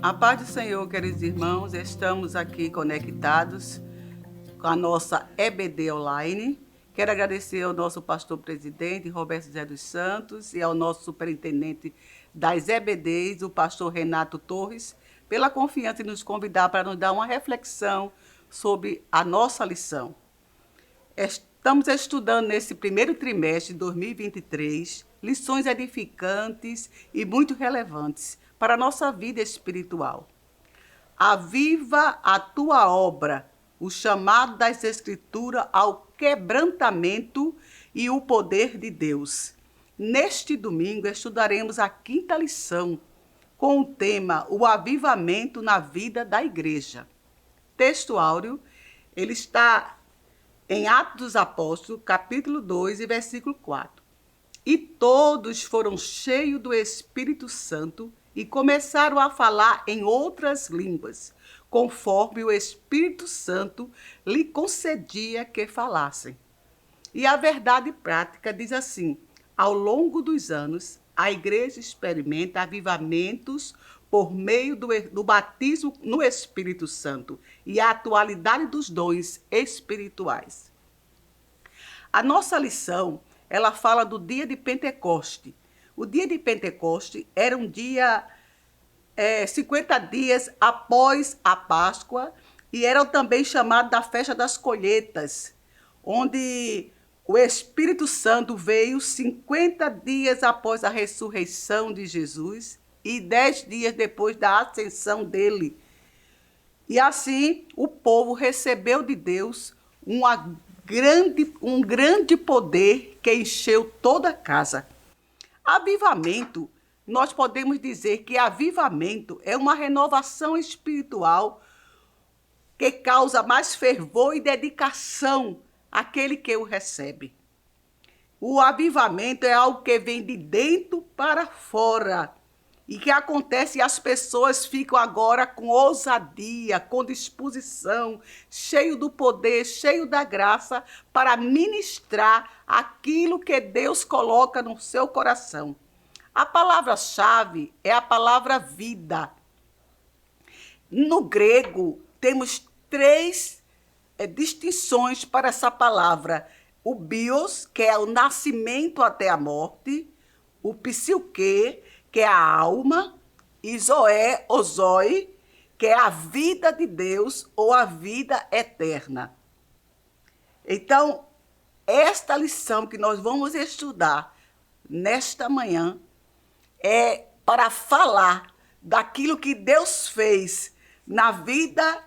A paz do Senhor, queridos irmãos, estamos aqui conectados com a nossa EBD Online. Quero agradecer ao nosso pastor presidente, Roberto José dos Santos, e ao nosso superintendente das EBDs, o pastor Renato Torres, pela confiança em nos convidar para nos dar uma reflexão sobre a nossa lição. Estamos estudando nesse primeiro trimestre de 2023 lições edificantes e muito relevantes para a nossa vida espiritual. Aviva a tua obra, o chamado das Escrituras ao quebrantamento e o poder de Deus. Neste domingo estudaremos a quinta lição, com o tema O Avivamento na Vida da Igreja. Texto áureo, ele está em Atos dos Apóstolos, capítulo 2 e versículo 4. E todos foram cheios do Espírito Santo e começaram a falar em outras línguas, conforme o Espírito Santo lhe concedia que falassem. E a verdade prática diz assim: ao longo dos anos, a igreja experimenta avivamentos por meio do batismo no Espírito Santo e a atualidade dos dons espirituais. A nossa lição, ela fala do dia de Pentecoste. O dia de Pentecoste era um dia 50 dias após a Páscoa e era também chamado da festa das colheitas, onde o Espírito Santo veio 50 dias após a ressurreição de Jesus e 10 dias depois da ascensão dele. E assim o povo recebeu de Deus um grande poder que encheu toda a casa. Avivamento, nós podemos dizer que avivamento é uma renovação espiritual que causa mais fervor e dedicação àquele que o recebe. O avivamento é algo que vem de dentro para fora e que acontece e as pessoas ficam agora com ousadia, com disposição, cheio do poder, cheio da graça para ministrar aquilo que Deus coloca no seu coração. A palavra-chave é a palavra vida. No grego, temos três distinções para essa palavra. O bios, que é o nascimento até a morte, o psique, que é a alma, e zoé, ou zoe, que é a vida de Deus ou a vida eterna. Então, esta lição que nós vamos estudar nesta manhã é para falar daquilo que Deus fez na vida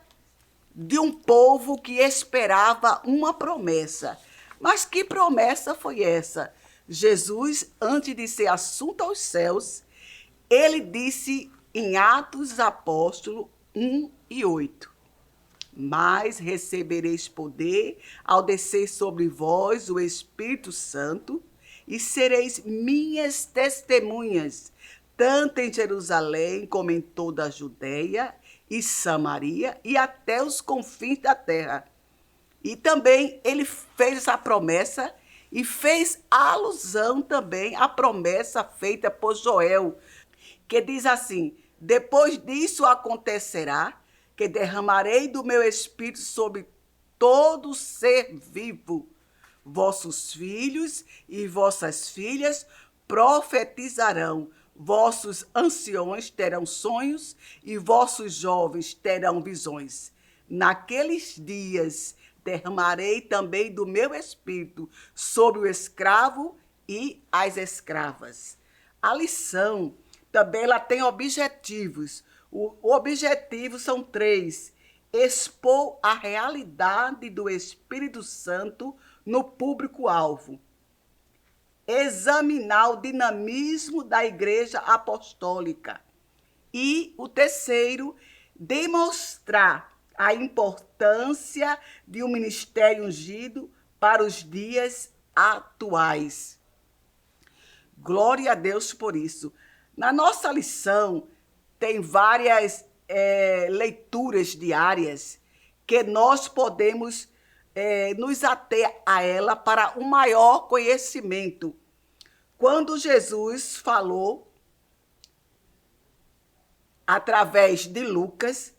de um povo que esperava uma promessa. Mas que promessa foi essa? Jesus, antes de ser assunto aos céus, ele disse em Atos dos Apóstolos 1 e 8. Mas recebereis poder ao descer sobre vós o Espírito Santo e sereis minhas testemunhas, tanto em Jerusalém como em toda a Judéia e Samaria e até os confins da terra. E também ele fez essa promessa e fez alusão também à promessa feita por Joel, que diz assim: depois disso acontecerá que derramarei do meu espírito sobre todo ser vivo. Vossos filhos e vossas filhas profetizarão, vossos anciões terão sonhos e vossos jovens terão visões. Naqueles dias derramarei também do meu espírito sobre o escravo e as escravas. A lição também ela tem objetivos. O objetivo são 3. Expor a realidade do Espírito Santo no público-alvo. Examinar o dinamismo da Igreja Apostólica. E o 3, demonstrar a importância de um ministério ungido para os dias atuais. Glória a Deus por isso. Na nossa lição, tem várias leituras diárias que nós podemos nos ater a ela para um maior conhecimento. Quando Jesus falou através de Lucas,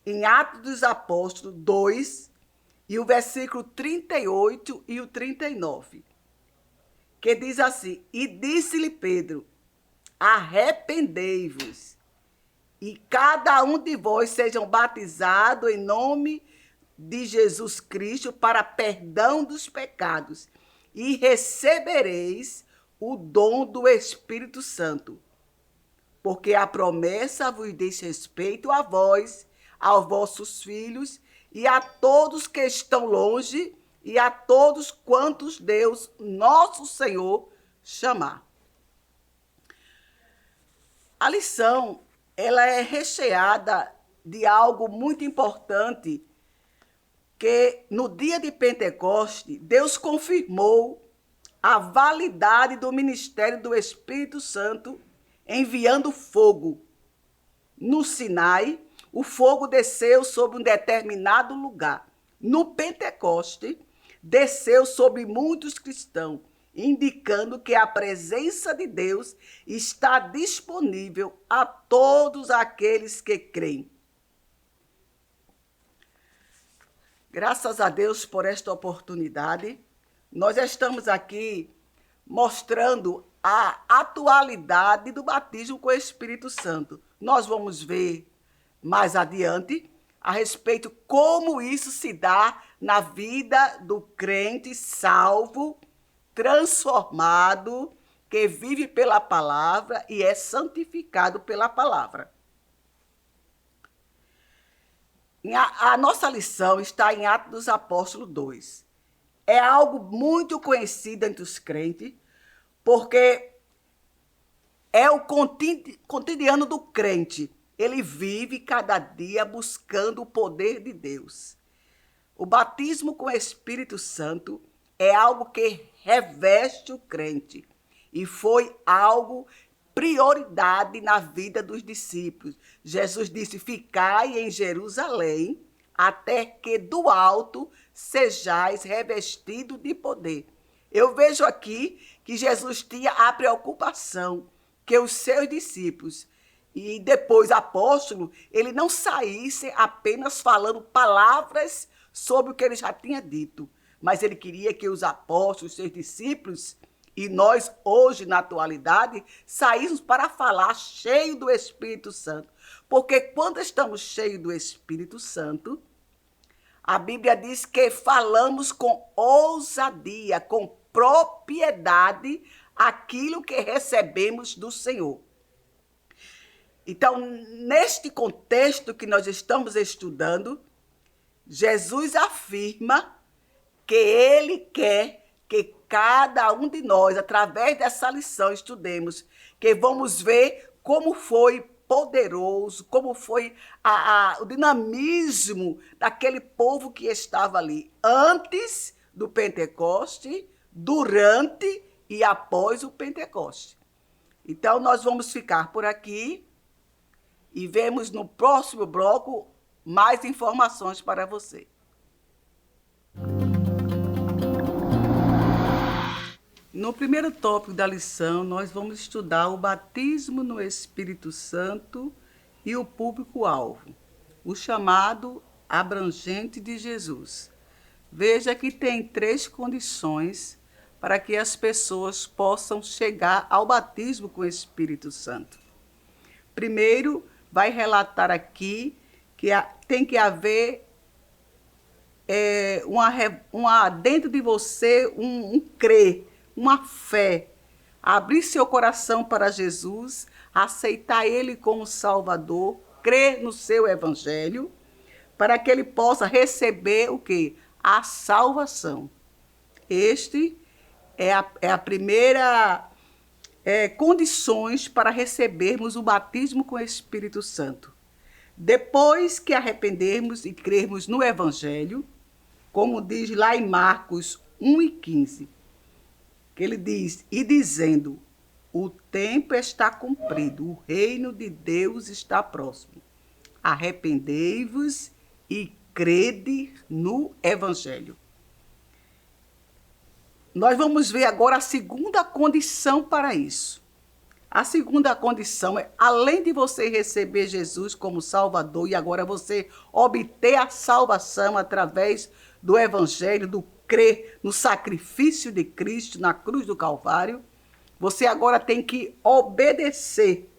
em Atos dos Apóstolos 2, e o versículo 38 e o 39, que diz assim: E disse-lhe Pedro: arrependei-vos, e cada um de vós sejam batizados em nome de Jesus Cristo para perdão dos pecados, e recebereis o dom do Espírito Santo. Porque a promessa vos diz respeito a vós, aos vossos filhos, e a todos que estão longe, e a todos quantos Deus, nosso Senhor, chamar. A lição, ela é recheada de algo muito importante, que no dia de Pentecoste, Deus confirmou a validade do ministério do Espírito Santo, enviando fogo. No Sinai, o fogo desceu sobre um determinado lugar. No Pentecoste, desceu sobre muitos cristãos, indicando que a presença de Deus está disponível a todos aqueles que creem. Graças a Deus por esta oportunidade. Nós estamos aqui mostrando a atualidade do batismo com o Espírito Santo. Nós vamos ver mais adiante a respeito como isso se dá na vida do crente salvo, transformado, que vive pela palavra e é santificado pela palavra. A nossa lição está em Atos dos Apóstolos 2. É algo muito conhecido entre os crentes, porque é o cotidiano do crente. Ele vive cada dia buscando o poder de Deus. O batismo com o Espírito Santo é algo que reveste o crente e foi algo prioridade na vida dos discípulos. Jesus disse: ficai em Jerusalém até que do alto sejais revestidos de poder. Eu vejo aqui que Jesus tinha a preocupação que os seus discípulos e depois apóstolo, ele não saísse apenas falando palavras sobre o que ele já tinha dito, mas ele queria que os apóstolos, seus discípulos, e nós hoje na atualidade, saíssemos para falar cheio do Espírito Santo. Porque quando estamos cheios do Espírito Santo, a Bíblia diz que falamos com ousadia, com propriedade, aquilo que recebemos do Senhor. Então, neste contexto que nós estamos estudando, Jesus afirma que ele quer que cada um de nós, através dessa lição, estudemos, que vamos ver como foi poderoso, como foi o dinamismo daquele povo que estava ali, antes do Pentecoste, durante e após o Pentecoste. Então, nós vamos ficar por aqui e vemos no próximo bloco mais informações para você. No primeiro tópico da lição, nós vamos estudar o batismo no Espírito Santo e o público-alvo, o chamado abrangente de Jesus. Veja que tem 3 condições para que as pessoas possam chegar ao batismo com o Espírito Santo. Primeiro, vai relatar aqui que tem que haver dentro de você um crer, uma fé, abrir seu coração para Jesus, aceitar Ele como Salvador, crer no seu Evangelho, para que ele possa receber o quê? A salvação. Este é a primeira condições para recebermos o batismo com o Espírito Santo. Depois que arrependermos e crermos no Evangelho, como diz lá em Marcos 1:15, que ele diz: e dizendo, o tempo está cumprido, o reino de Deus está próximo. Arrependei-vos e crede no Evangelho. Nós vamos ver agora a segunda condição para isso. A segunda condição é, além de você receber Jesus como Salvador e agora você obter a salvação através do Evangelho, do crer no sacrifício de Cristo na cruz do Calvário, você agora tem que obedecer,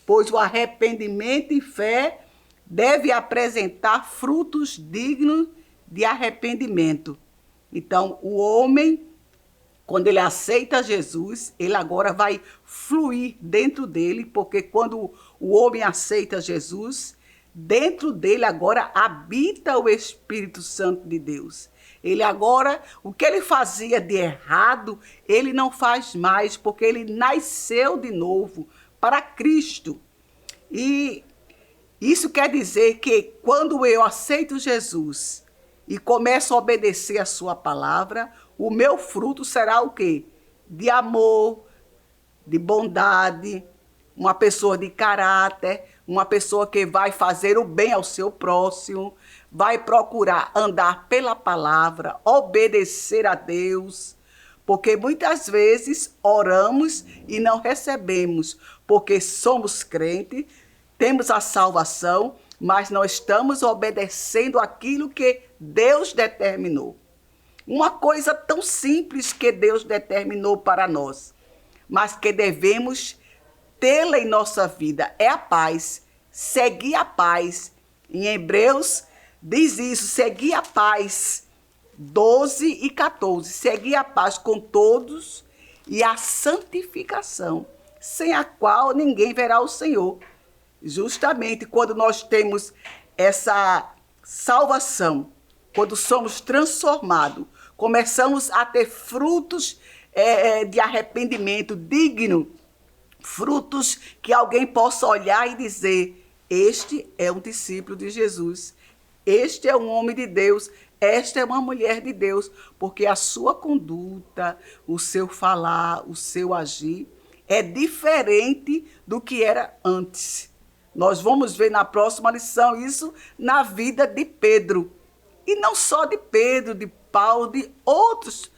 pois o arrependimento e fé deve apresentar frutos dignos de arrependimento. Então, o homem, quando ele aceita Jesus, ele agora vai fluir dentro dele, porque quando o homem aceita Jesus, dentro dele agora habita o Espírito Santo de Deus. Ele agora, o que ele fazia de errado, ele não faz mais, porque ele nasceu de novo para Cristo. E isso quer dizer que quando eu aceito Jesus e começo a obedecer a sua palavra, o meu fruto será o quê? De amor, de bondade, uma pessoa de caráter, uma pessoa que vai fazer o bem ao seu próximo, vai procurar andar pela palavra, obedecer a Deus, porque muitas vezes oramos e não recebemos, porque somos crentes, temos a salvação, mas não estamos obedecendo aquilo que Deus determinou. Uma coisa tão simples que Deus determinou para nós, mas que devemos tê-la em nossa vida, é a paz. Seguir a paz. Em Hebreus diz isso, seguir a paz. 12 e 14. Seguir a paz com todos e a santificação, sem a qual ninguém verá o Senhor. Justamente quando nós temos essa salvação, quando somos transformados, começamos a ter frutos de arrependimento digno, frutos que alguém possa olhar e dizer, este é um discípulo de Jesus, este é um homem de Deus, esta é uma mulher de Deus, porque a sua conduta, o seu falar, o seu agir é diferente do que era antes. Nós vamos ver na próxima lição isso na vida de Pedro. E não só de Pedro, de Paulo, de outros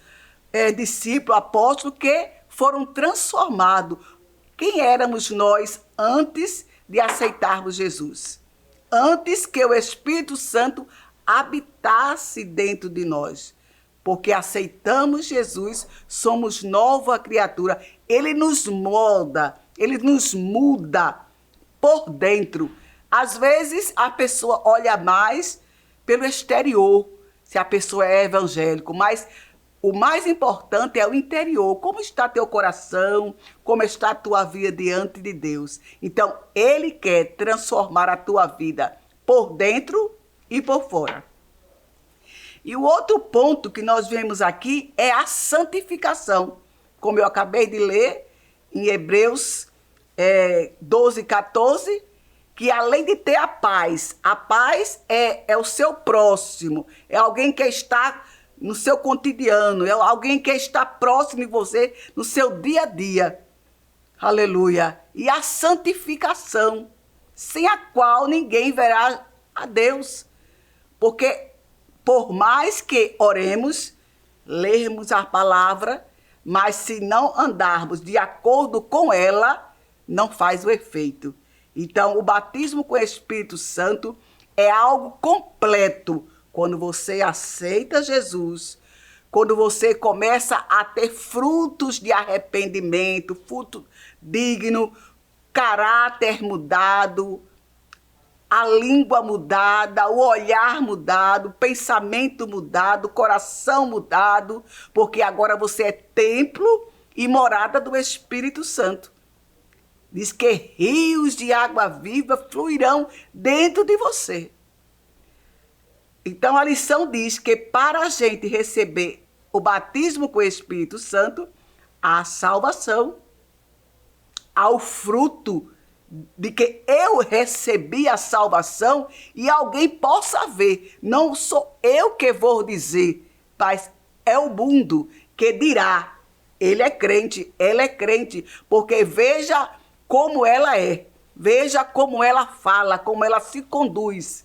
discípulos, apóstolos que foram transformados. Quem éramos nós antes de aceitarmos Jesus? Antes que o Espírito Santo habitasse dentro de nós. Porque aceitamos Jesus, somos nova criatura. Ele nos molda, ele nos muda por dentro. Às vezes a pessoa olha mais pelo exterior, se a pessoa é evangélico, mas o mais importante é o interior. Como está teu coração? Como está a tua vida diante de Deus? Então, Ele quer transformar a tua vida por dentro e por fora. E o outro ponto que nós vemos aqui é a santificação. Como eu acabei de ler em Hebreus 12, 14, que além de ter a paz é o seu próximo, é alguém que está no seu cotidiano, é alguém que está próximo de você no seu dia a dia. Aleluia. E a santificação, sem a qual ninguém verá a Deus. Porque por mais que oremos, lermos a palavra, mas se não andarmos de acordo com ela, não faz o efeito. Então, o batismo com o Espírito Santo é algo completo. Quando você aceita Jesus, quando você começa a ter frutos de arrependimento, fruto digno, caráter mudado, a língua mudada, o olhar mudado, o pensamento mudado, o coração mudado, porque agora você é templo e morada do Espírito Santo. Diz que rios de água viva fluirão dentro de você. Então a lição diz que para a gente receber o batismo com o Espírito Santo, há salvação, há o fruto de que eu recebi a salvação e alguém possa ver. Não sou eu que vou dizer, mas é o mundo que dirá, ele é crente, ela é crente, porque veja como ela é, veja como ela fala, como ela se conduz.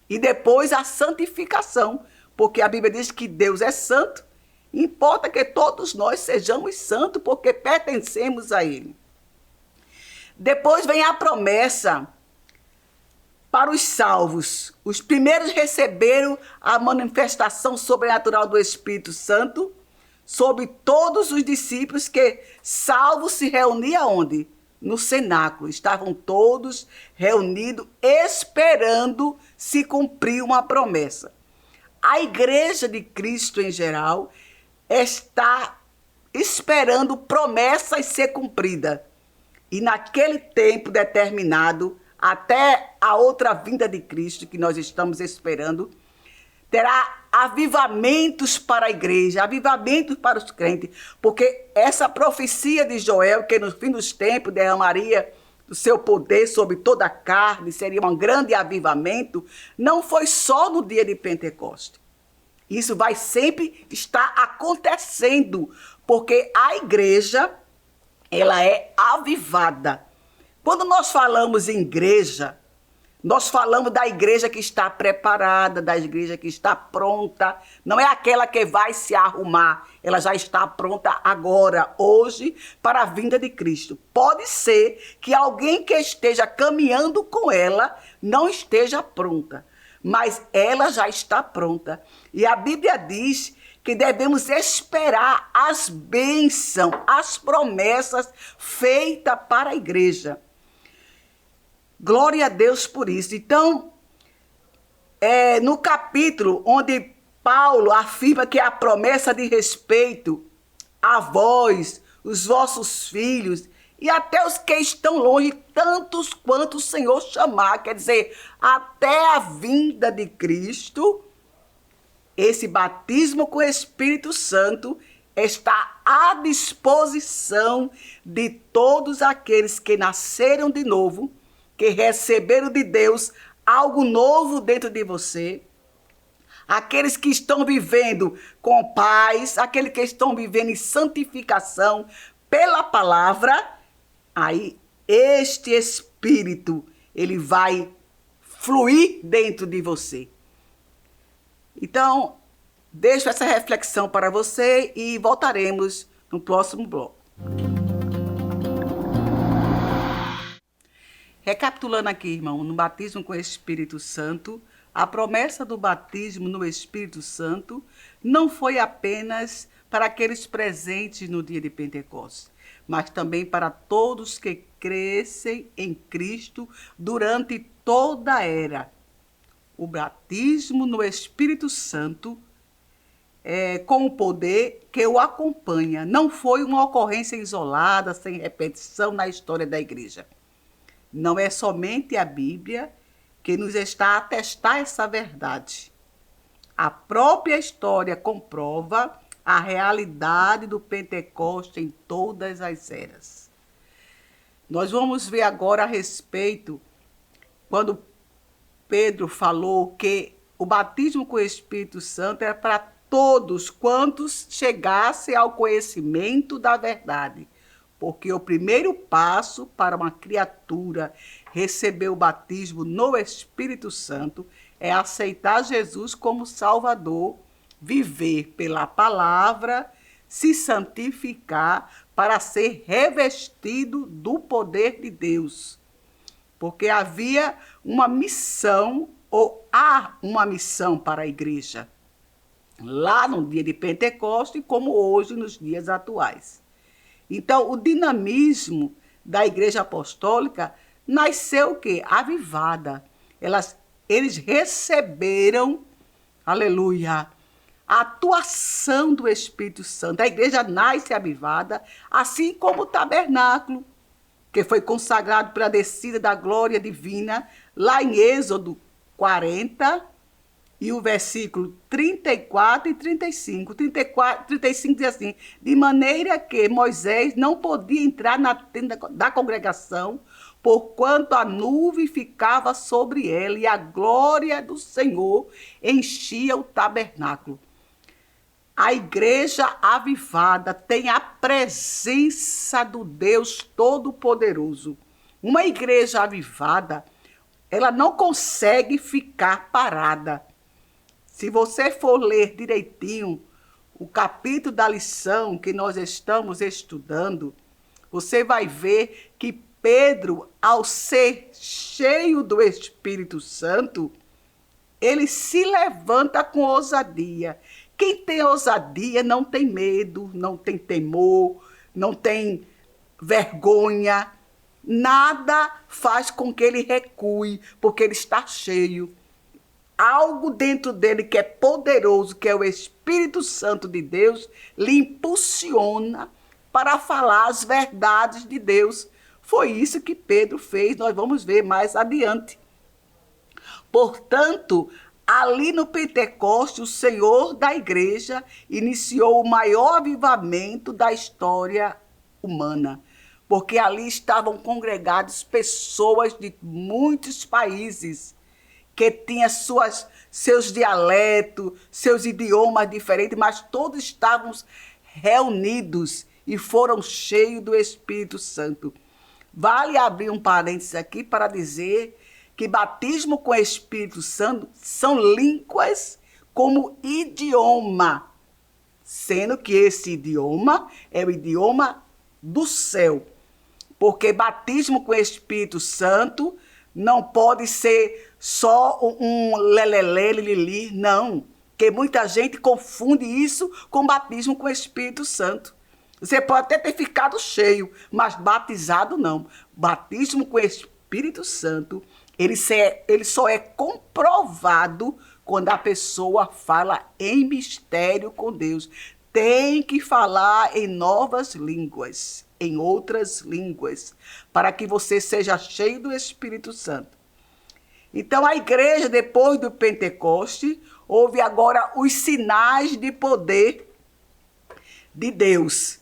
E depois a santificação, porque a Bíblia diz que Deus é santo, importa que todos nós sejamos santos, porque pertencemos a Ele. Depois vem a promessa para os salvos. Os primeiros receberam a manifestação sobrenatural do Espírito Santo sobre todos os discípulos que, salvos, se reuniam onde? No cenáculo. Estavam todos reunidos esperando se cumprir uma promessa. A igreja de Cristo em geral está esperando promessas ser cumpridas. E naquele tempo determinado, até a outra vinda de Cristo, que nós estamos esperando, terá avivamentos para a igreja, avivamentos para os crentes, porque essa profecia de Joel, que no fim dos tempos derramaria o seu poder sobre toda a carne, seria um grande avivamento, não foi só no dia de Pentecostes. Isso vai sempre estar acontecendo, porque a igreja, ela é avivada. Quando nós falamos em igreja, nós falamos da igreja que está preparada, da igreja que está pronta. Não é aquela que vai se arrumar, ela já está pronta agora, hoje, para a vinda de Cristo. Pode ser que alguém que esteja caminhando com ela não esteja pronta, mas ela já está pronta. E a Bíblia diz que devemos esperar as bênçãos, as promessas feitas para a igreja. Glória a Deus por isso. Então, no capítulo onde Paulo afirma que a promessa de respeito a vós, os vossos filhos e até os que estão longe, tantos quanto o Senhor chamar, quer dizer, até a vinda de Cristo, esse batismo com o Espírito Santo está à disposição de todos aqueles que nasceram de novo, que receberam de Deus algo novo dentro de você, aqueles que estão vivendo com paz, aqueles que estão vivendo em santificação pela palavra, aí este Espírito, ele vai fluir dentro de você. Então, deixo essa reflexão para você e voltaremos no próximo bloco. Recapitulando aqui, irmão, no batismo com o Espírito Santo, a promessa do batismo no Espírito Santo não foi apenas para aqueles presentes no dia de Pentecostes, mas também para todos que crescem em Cristo durante toda a era. O batismo no Espírito Santo, com o poder que o acompanha, não foi uma ocorrência isolada, sem repetição na história da igreja. Não é somente a Bíblia que nos está a atestar essa verdade. A própria história comprova a realidade do Pentecoste em todas as eras. Nós vamos ver agora a respeito, quando Pedro falou que o batismo com o Espírito Santo era para todos quantos chegassem ao conhecimento da verdade. Porque o primeiro passo para uma criatura receber o batismo no Espírito Santo é aceitar Jesus como Salvador, viver pela palavra, se santificar para ser revestido do poder de Deus. Porque havia uma missão, ou há uma missão para a igreja, lá no dia de Pentecostes, como hoje nos dias atuais. Então, o dinamismo da Igreja Apostólica nasceu o quê? Avivada. Eles receberam, aleluia, a atuação do Espírito Santo. A igreja nasce avivada, assim como o tabernáculo, que foi consagrado pela descida da glória divina, lá em Êxodo 40, e o versículo 34 e 35. 35 diz assim: de maneira que Moisés não podia entrar na tenda da congregação, porquanto a nuvem ficava sobre ela e a glória do Senhor enchia o tabernáculo. A igreja avivada tem a presença do Deus Todo-Poderoso. Uma igreja avivada, ela não consegue ficar parada. Se você for ler direitinho o capítulo da lição que nós estamos estudando, você vai ver que Pedro, ao ser cheio do Espírito Santo, ele se levanta com ousadia. Quem tem ousadia não tem medo, não tem temor, não tem vergonha. Nada faz com que ele recue, porque ele está cheio. Algo dentro dele que é poderoso, que é o Espírito Santo de Deus, lhe impulsiona para falar as verdades de Deus. Foi isso que Pedro fez, nós vamos ver mais adiante. Portanto, ali no Pentecoste, o Senhor da igreja iniciou o maior avivamento da história humana, porque ali estavam congregadas pessoas de muitos países, que tinham seus dialetos, seus idiomas diferentes, mas todos estavam reunidos e foram cheios do Espírito Santo. Vale abrir um parênteses aqui para dizer que batismo com o Espírito Santo são línguas como idioma, sendo que esse idioma é o idioma do céu. Porque batismo com o Espírito Santo não pode ser só um lelelê, lilili, não. Porque muita gente confunde isso com batismo com o Espírito Santo. Você pode até ter ficado cheio, mas batizado não. Batismo com o Espírito Santo, ele só é comprovado quando a pessoa fala em mistério com Deus. Tem que falar em novas línguas, em outras línguas, para que você seja cheio do Espírito Santo. Então, a igreja, depois do Pentecoste, houve agora os sinais de poder de Deus.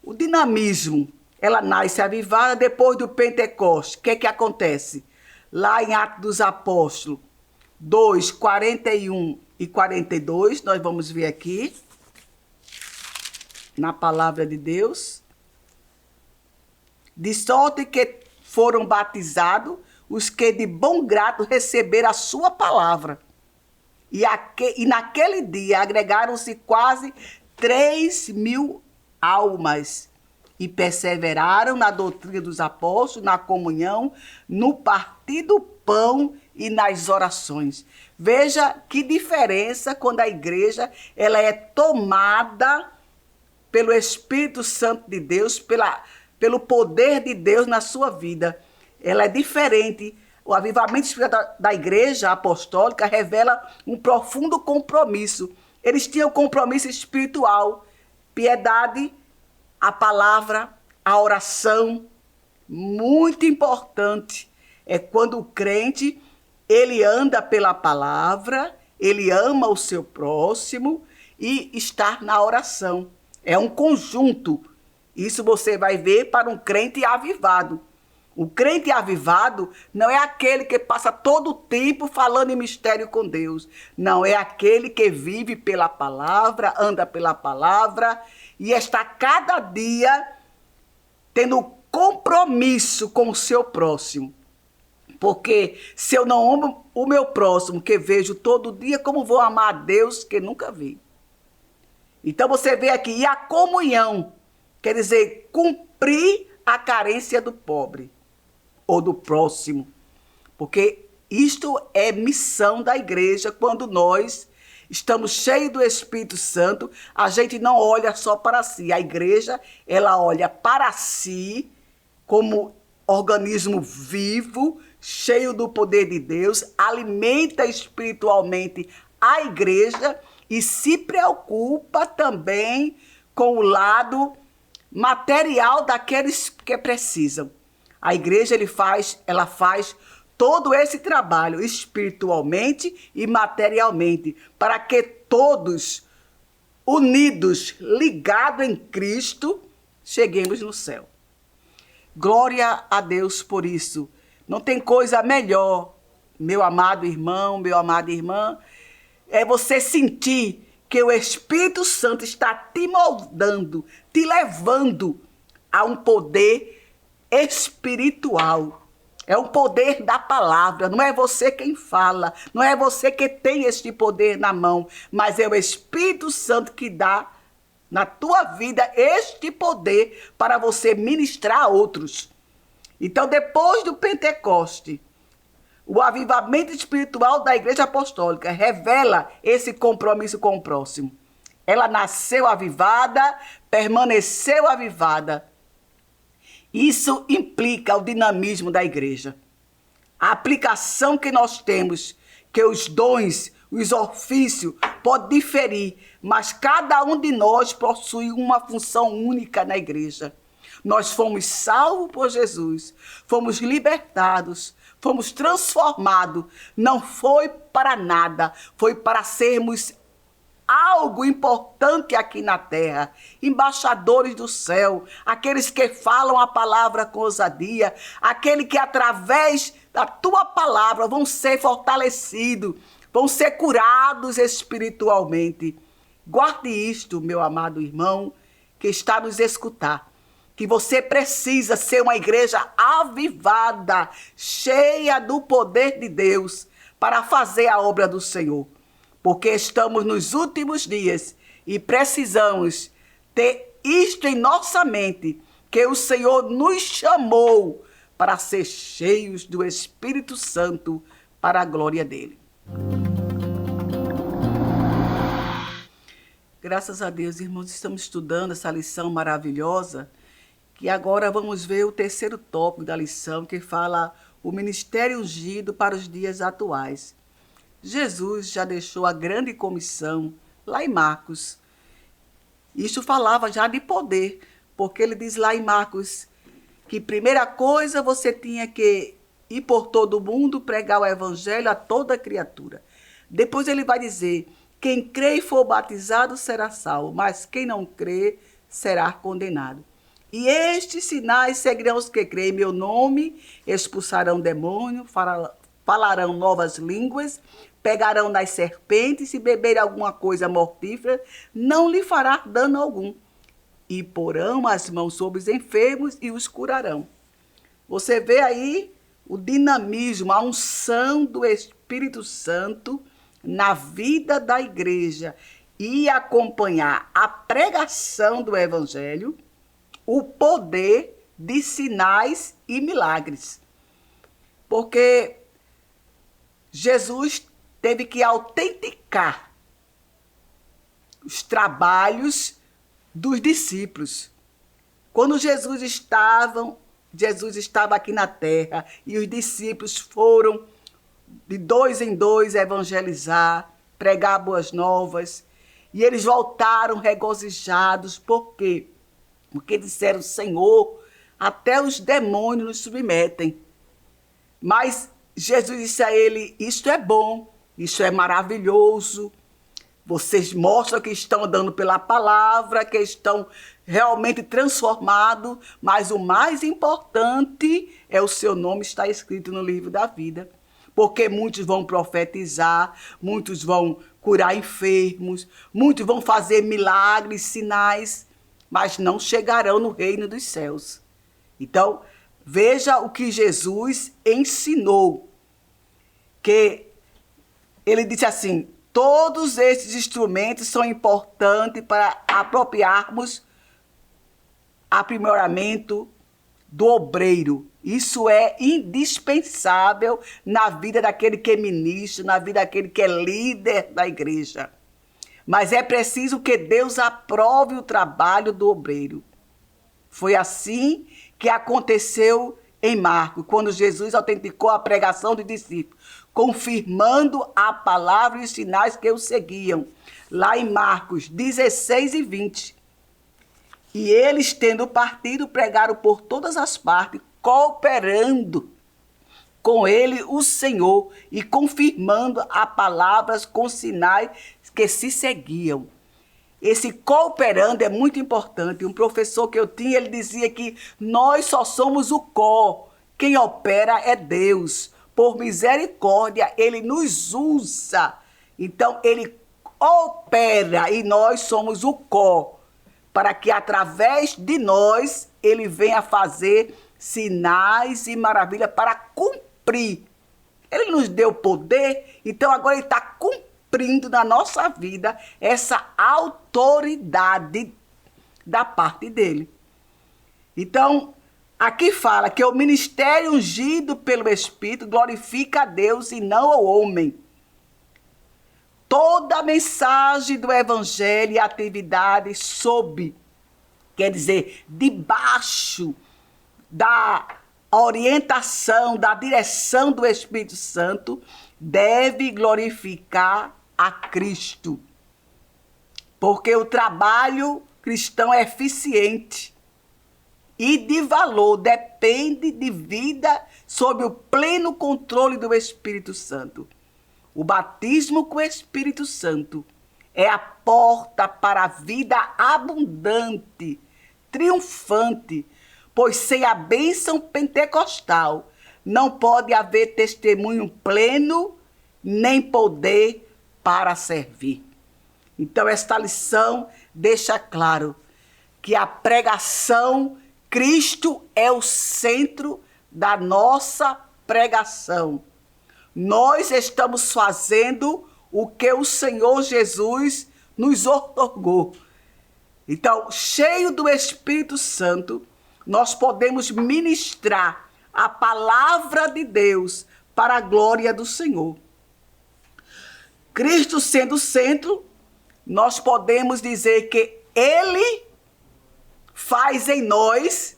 O dinamismo, ela nasce avivada depois do Pentecoste. O que é que acontece? Lá em Atos dos Apóstolos 2, 41 e 42, nós vamos ver aqui, na palavra de Deus. De sorte que foram batizados os que de bom grado receberam a sua palavra. E naquele dia agregaram-se quase 3.000 almas e perseveraram na doutrina dos apóstolos, na comunhão, no partir do pão e nas orações. Veja que diferença quando a igreja ela é tomada pelo Espírito Santo de Deus, pelo poder de Deus na sua vida. Ela é diferente. O avivamento espiritual da igreja apostólica revela um profundo compromisso. Eles tinham compromisso espiritual, piedade, a palavra, a oração. Muito importante é quando o crente, ele anda pela palavra, ele ama o seu próximo e está na oração. É um conjunto. Isso você vai ver para um crente avivado. O crente avivado não é aquele que passa todo o tempo falando em mistério com Deus. Não, é aquele que vive pela palavra, anda pela palavra e está cada dia tendo compromisso com o seu próximo. Porque se eu não amo o meu próximo, que vejo todo dia, como vou amar a Deus que nunca vi? Então você vê aqui, e a comunhão, quer dizer, cumprir a carência do pobre ou do próximo, porque isto é missão da igreja. Quando nós estamos cheios do Espírito Santo, a gente não olha só para si. A igreja, ela olha para si como organismo vivo, cheio do poder de Deus, alimenta espiritualmente a igreja e se preocupa também com o lado material daqueles que precisam. A igreja ela faz todo esse trabalho espiritualmente e materialmente, para que todos, unidos, ligados em Cristo, cheguemos no céu. Glória a Deus por isso. Não tem coisa melhor, meu amado irmão, meu amada irmã, é você sentir que o Espírito Santo está te moldando, te levando a um poder espiritual. É o poder da palavra. Não é você quem fala, não é você que tem este poder na mão, mas é o Espírito Santo que dá na tua vida este poder para você ministrar a outros. Então, depois do Pentecoste, o avivamento espiritual da Igreja Apostólica revela esse compromisso com o próximo. Ela nasceu avivada, permaneceu avivada. Isso implica o dinamismo da igreja. A aplicação que nós temos, que os dons, os ofícios, podem diferir, mas cada um de nós possui uma função única na igreja. Nós fomos salvos por Jesus, fomos libertados, fomos transformados. Não foi para nada, foi para sermos algo importante aqui na terra, embaixadores do céu, aqueles que falam a palavra com ousadia, aquele que através da tua palavra vão ser fortalecidos, vão ser curados espiritualmente. Guarde isto, meu amado irmão, que está nos escutar, que você precisa ser uma igreja avivada, cheia do poder de Deus para fazer a obra do Senhor. Porque estamos nos últimos dias e precisamos ter isto em nossa mente, que o Senhor nos chamou para ser cheios do Espírito Santo para a glória dele. Graças a Deus, irmãos, estamos estudando essa lição maravilhosa, que agora vamos ver o terceiro tópico da lição, que fala o ministério ungido para os dias atuais. Jesus já deixou a grande comissão lá em Marcos. Isso falava já de poder, porque ele diz lá em Marcos que primeira coisa você tinha que ir por todo o mundo, pregar o evangelho a toda criatura. Depois ele vai dizer, quem crê e for batizado será salvo, mas quem não crê será condenado. E estes sinais seguirão os que creem em meu nome, expulsarão demônio, falarão novas línguas, pegarão nas serpentes, se beberem alguma coisa mortífera, não lhe fará dano algum. E porão as mãos sobre os enfermos e os curarão. Você vê aí o dinamismo, a unção do Espírito Santo na vida da igreja e acompanhar a pregação do Evangelho, o poder de sinais e milagres. Porque Jesus teve que autenticar os trabalhos dos discípulos. Quando Jesus estava aqui na terra e os discípulos foram de 2 em 2 evangelizar, pregar boas novas, e eles voltaram regozijados. Por quê? Porque disseram, Senhor, até os demônios nos submetem. Mas Jesus disse a ele, isto é bom, isso é maravilhoso. Vocês mostram que estão andando pela palavra, que estão realmente transformados, mas o mais importante é o seu nome estar escrito no livro da vida. Porque muitos vão profetizar, muitos vão curar enfermos, muitos vão fazer milagres, sinais, mas não chegarão no reino dos céus. Então, veja o que Jesus ensinou, que ele disse assim, todos esses instrumentos são importantes para apropriarmos aprimoramento do obreiro. Isso é indispensável na vida daquele que é ministro, na vida daquele que é líder da igreja. Mas é preciso que Deus aprove o trabalho do obreiro. Foi assim que aconteceu em Marcos, quando Jesus autenticou a pregação dos discípulos, confirmando a palavra e os sinais que o seguiam. Lá em Marcos 16 e 20. E eles, tendo partido, pregaram por todas as partes, cooperando com ele o Senhor e confirmando as palavras com sinais que se seguiam. Esse cooperando é muito importante. Um professor que eu tinha, ele dizia que nós só somos o co. Quem opera é Deus. Por misericórdia, ele nos usa. Então, ele opera e nós somos o co. Para que através de nós, ele venha fazer sinais e maravilhas para cumprir. Ele nos deu poder, então agora ele está cumprindo na nossa vida essa autoridade da parte dele. Então, Aqui fala que o ministério ungido pelo Espírito glorifica a Deus e não ao homem. Toda a mensagem do Evangelho e atividade sob, quer dizer, debaixo da orientação, da direção do Espírito Santo, deve glorificar a Cristo. Porque o trabalho cristão é eficiente e de valor, depende de vida sob o pleno controle do Espírito Santo. O batismo com o Espírito Santo é a porta para a vida abundante, triunfante, pois sem a bênção pentecostal não pode haver testemunho pleno, nem poder para servir. Então, esta lição deixa claro que a pregação, Cristo é o centro da nossa pregação. Nós estamos fazendo o que o Senhor Jesus nos outorgou. Então, cheio do Espírito Santo, nós podemos ministrar a palavra de Deus para a glória do Senhor. Cristo sendo o centro, nós podemos dizer que Ele faz em nós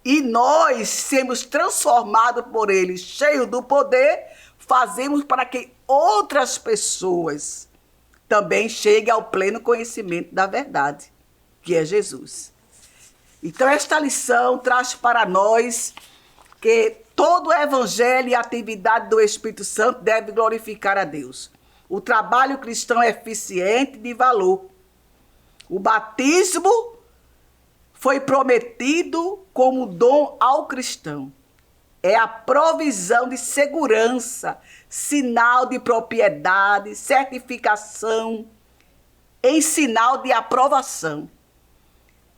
e nós sermos transformados por Ele, cheio do poder, fazemos para que outras pessoas também cheguem ao pleno conhecimento da verdade, que é Jesus. Então, esta lição traz para nós que todo o evangelho e a atividade do Espírito Santo deve glorificar a Deus. O trabalho cristão é eficiente e de valor. O batismo foi prometido como dom ao cristão. É a provisão de segurança, sinal de propriedade, certificação, em sinal de aprovação.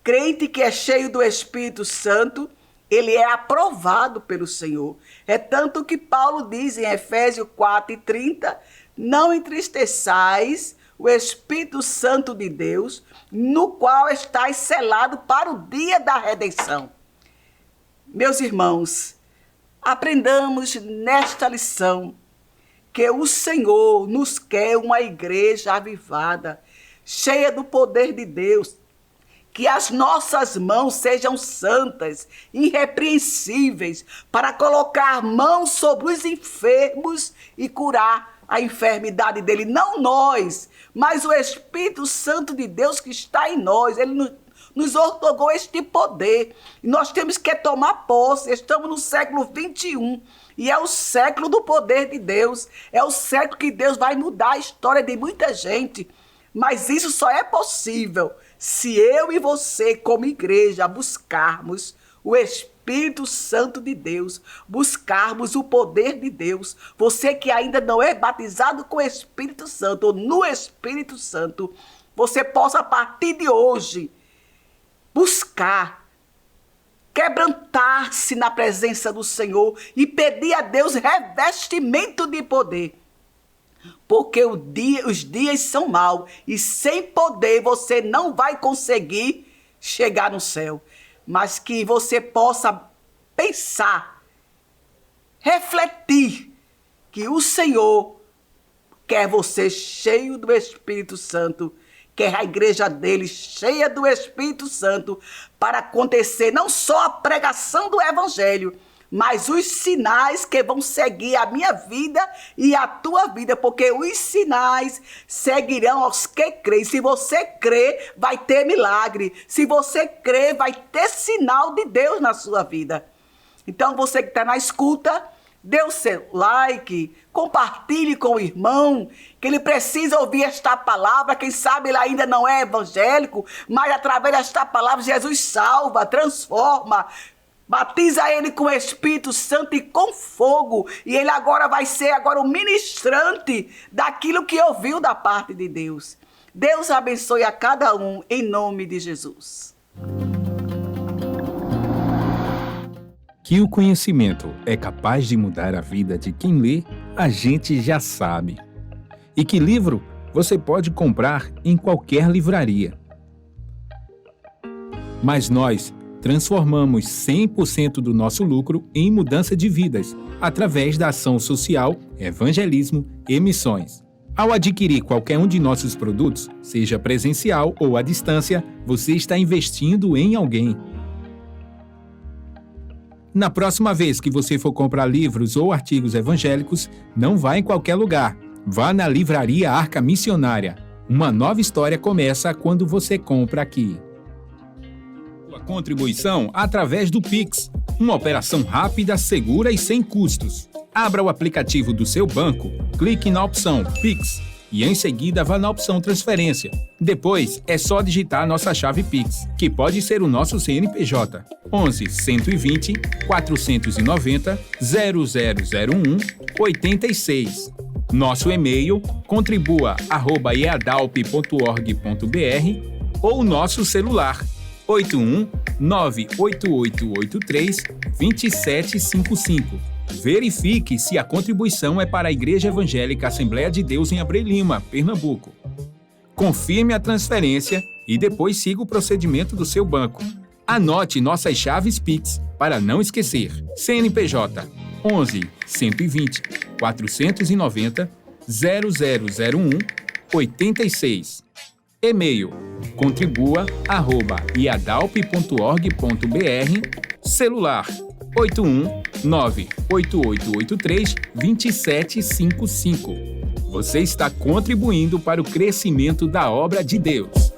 Crente que é cheio do Espírito Santo, ele é aprovado pelo Senhor. É tanto que Paulo diz em Efésios 4:30, não entristeçais o Espírito Santo de Deus, no qual estáis selado para o dia da redenção. Meus irmãos, aprendamos nesta lição que o Senhor nos quer uma igreja avivada, cheia do poder de Deus, que as nossas mãos sejam santas, irrepreensíveis, para colocar mãos sobre os enfermos e curar a enfermidade dele. Não nós, mas o Espírito Santo de Deus que está em nós. Ele nos outorgou este poder. E nós temos que tomar posse. Estamos no século 21. E é o século do poder de Deus. É o século que Deus vai mudar a história de muita gente. Mas isso só é possível se eu e você, como igreja, buscarmos o Espírito Santo de Deus, buscarmos o poder de Deus. Você que ainda não é batizado com o Espírito Santo ou no Espírito Santo, você possa a partir de hoje buscar, quebrantar-se na presença do Senhor e pedir a Deus revestimento de poder. Porque os dias são maus e sem poder você não vai conseguir chegar no céu. Mas que você possa pensar, refletir que o Senhor quer você cheio do Espírito Santo, quer a igreja dele cheia do Espírito Santo, para acontecer não só a pregação do Evangelho, mas os sinais que vão seguir a minha vida e a tua vida, porque os sinais seguirão aos que creem. Se você crê, vai ter milagre. Se você crê, vai ter sinal de Deus na sua vida. Então, você que está na escuta, dê o seu like, compartilhe com o irmão, que ele precisa ouvir esta palavra. Quem sabe ele ainda não é evangélico, mas através desta palavra Jesus salva, transforma, batiza ele com o Espírito Santo e com fogo. E ele agora vai ser o ministrante daquilo que ouviu da parte de Deus. Deus abençoe a cada um, em nome de Jesus. Que o conhecimento é capaz de mudar a vida de quem lê, a gente já sabe. E que livro você pode comprar em qualquer livraria. Mas nós transformamos 100% do nosso lucro em mudança de vidas, através da ação social, evangelismo e missões. Ao adquirir qualquer um de nossos produtos, seja presencial ou à distância, você está investindo em alguém. Na próxima vez que você for comprar livros ou artigos evangélicos, não vá em qualquer lugar. Vá na Livraria Arca Missionária. Uma nova história começa quando você compra aqui. Sua contribuição através do Pix. Uma operação rápida, segura e sem custos. Abra o aplicativo do seu banco, clique na opção Pix e em seguida vá na opção Transferência. Depois é só digitar nossa chave Pix, que pode ser o nosso CNPJ 11 120 490 0001 86. Nosso e-mail contribua@eadalp.org.br ou nosso celular 81 98883 2755. Verifique se a contribuição é para a Igreja Evangélica Assembleia de Deus em Abreu Lima, Pernambuco. Confirme a transferência e depois siga o procedimento do seu banco. Anote nossas chaves Pix para não esquecer. CNPJ 11 120 490 0001 86. E-mail contribua@iadalp.org.br. Celular 81 98883 2755. Você está contribuindo para o crescimento da obra de Deus.